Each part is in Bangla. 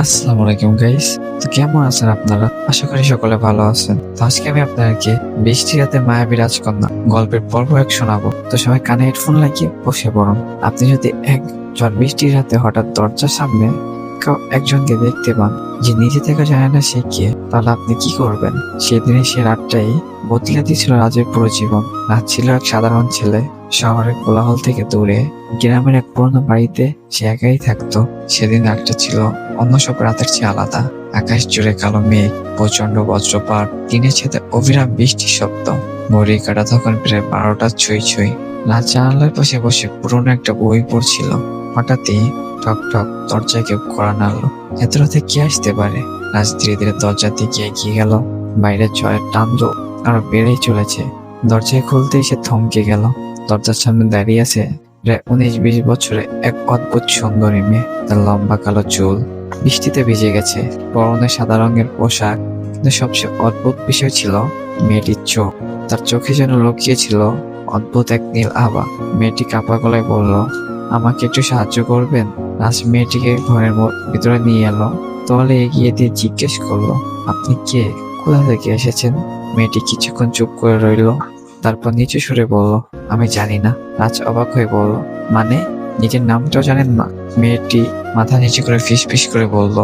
আসসালামু আলাইকুম গাইস। তো কেমন আছেন আপনারা? আশা করি সকলে ভালো আছেন। তো আজকে আমি আপনাদেরকে বৃষ্টি রাতে মায়াবী রাজকন্যা গল্পের পর্ব এক শোনাবো। তো সবাই কানে হেডফোন লাগিয়ে বসে পড়ুন। আপনি যদি এক ঝড় বৃষ্টির রাতে হঠাৎ দরজার সামনে একজনকে দেখতে পান যে নিজে থেকে জানে না সে কে, তাহলে আপনি কি করবেন? সেদিনে সে রাতটাই বদলে দিয়েছিল রাজের পুরো জীবন। রাজ ছিল এক সাধারণ ছেলে, শহরের কোলাহল থেকে দূরে গ্রামের এক পুরোনো বাড়িতে সে একাই থাকতো। সেদিন রাতটা ছিল অন্য সব রাতের চেয়ে আলাদা। আকাশ জুড়ে কালো মেঘ, প্রচন্ড বজ্রপাত, টিনের ছাদে অবিরাম বৃষ্টির শব্দ। ঘড়ি কাটা তখন প্রায় 12টা ছুঁই ছুঁই। রাত জানালার পাশে বসে পুরোনো একটা বই পড়ছিল। হঠাৎই ঠক ঠক দরজায় কেউ কড়া নাড়লো। এত রাতে কে আসতে পারে? রাজ ধীরে ধীরে দরজার দিকে এগিয়ে গেল। বাইরের ঝড়ের তাণ্ডব আরো বেড়েই চলেছে। দরজায় খুলতেই সে থমকে গেল। দরজার সামনে দাঁড়িয়ে আছে প্রায় 19-20 বছরে এক অদ্ভুত সুন্দরী মেয়ে। তার লম্বা কালো চুল বৃষ্টিতে ভিজে গেছে, পরনে সাদা রঙের পোশাক। কিন্তু সবচেয়ে অদ্ভুত বিষয় ছিল মেয়েটির চোখ। তার চোখে যেন লুকিয়েছিল অদ্ভুত এক নীল আভা। মেয়েটি কাঁপা গলায় বলল, আমাকে একটু সাহায্য করবেন? রাজ মেয়েটিকে ঘরের ভিতরে নিয়ে এলো। তোয়ালে এগিয়ে দিয়ে জিজ্ঞেস করলো, আপনি কে? কোথা থেকে এসেছেন? মেয়েটি কিছুক্ষণ চুপ করে রইল, তারপর নিচু সুরে বলল, আমি জানি না। রাজ অবাক হয়ে বলল, মানে নিজের নামটাও জানেন না? মেয়েটি মাথা নিচু করে ফিস ফিস করে বলল,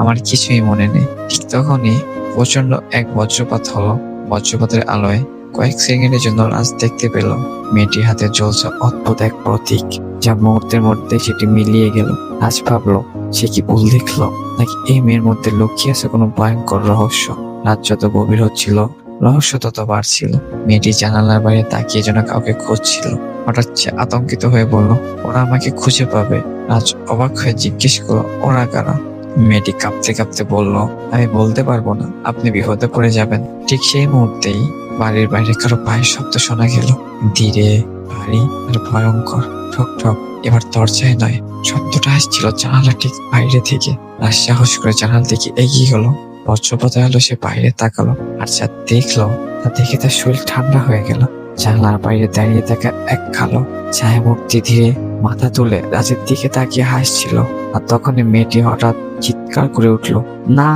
আমার কিছুই মনে নেই। ঠিক তখনই প্রচন্ড এক বজ্রপাত হলো। বজ্রপাতের আলোয় কয়েক সেকেন্ডের জন্য রাজ দেখতে পেল মেয়েটির হাতে জ্বলছে অদ্ভুত এক প্রতীক, যা মুহূর্তের মধ্যে সেটি মিলিয়ে গেল। রাজ ভাবলো, সে কি ভুল দেখলো, নাকি এই মেয়ের মধ্যে লুকিয়ে আছে কোনো ভয়ঙ্কর রহস্য? রাত যত গভীর হচ্ছিল, রহস্য তত বাড়ছিল। মেয়েটি জানালার বাইরে তাকিয়ে যেন কাউকে খুঁজছিল। হঠাৎ সে আতঙ্কিত হয়ে বলল, ওরা আমাকে খুঁজে পাবে? রাজ অবাক হয়ে জিজ্ঞেস করলো, ওরা কারা? মেয়েটি কাঁপতে কাঁপতে বলল, আমি বলতে পারবো না, আপনি বিপদে পড়ে যাবেন। ঠিক সেই মুহূর্তেই বাড়ির বাইরে কারো পায়ের শব্দ শোনা গেল, ধীরে, ভারী আর ভয়ঙ্কর। ঠক ঠক। এবার দরজায় নয়, শব্দটা আসছিল জানালা ঠিক বাইরে থেকে। রাজ সাহস করে জানালা দিকে এগিয়ে গেল। বজ্রপাতে আলো সে বাইরে তাকালো, আর যা দেখলো তা দেখে তার শরীর ঠান্ডা হয়ে গেল। জানলার বাইরে দাঁড়িয়ে থাকা এক কালো ছায়া মূর্তি ধীরে মাথা তুলে রাজের দিকে তাকিয়ে হাসছিল। আর তখনই মেয়েটি হঠাৎ চিৎকার করে উঠল, না,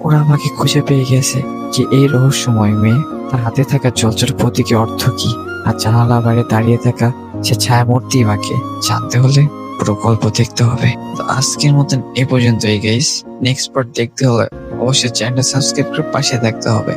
ওরা আমাকে খুঁজে পেয়ে গেছে। যে এই রহস্যময় মেয়ে, তার হাতে থাকা জলচর প্রতীকের অর্থ কি? আর জানালা বাইরে দাঁড়িয়ে থাকা সে ছায়া মূর্তি আমাকে জানতে হলে পুরো গল্প দেখতে হবে। তো আজকের মতন এ পর্যন্তই গাইস। নেক্সট পার্ট দেখতে হলে অবশ্যই চ্যানেলটা সাবস্ক্রাইব করে পাশে থাকতে হবে।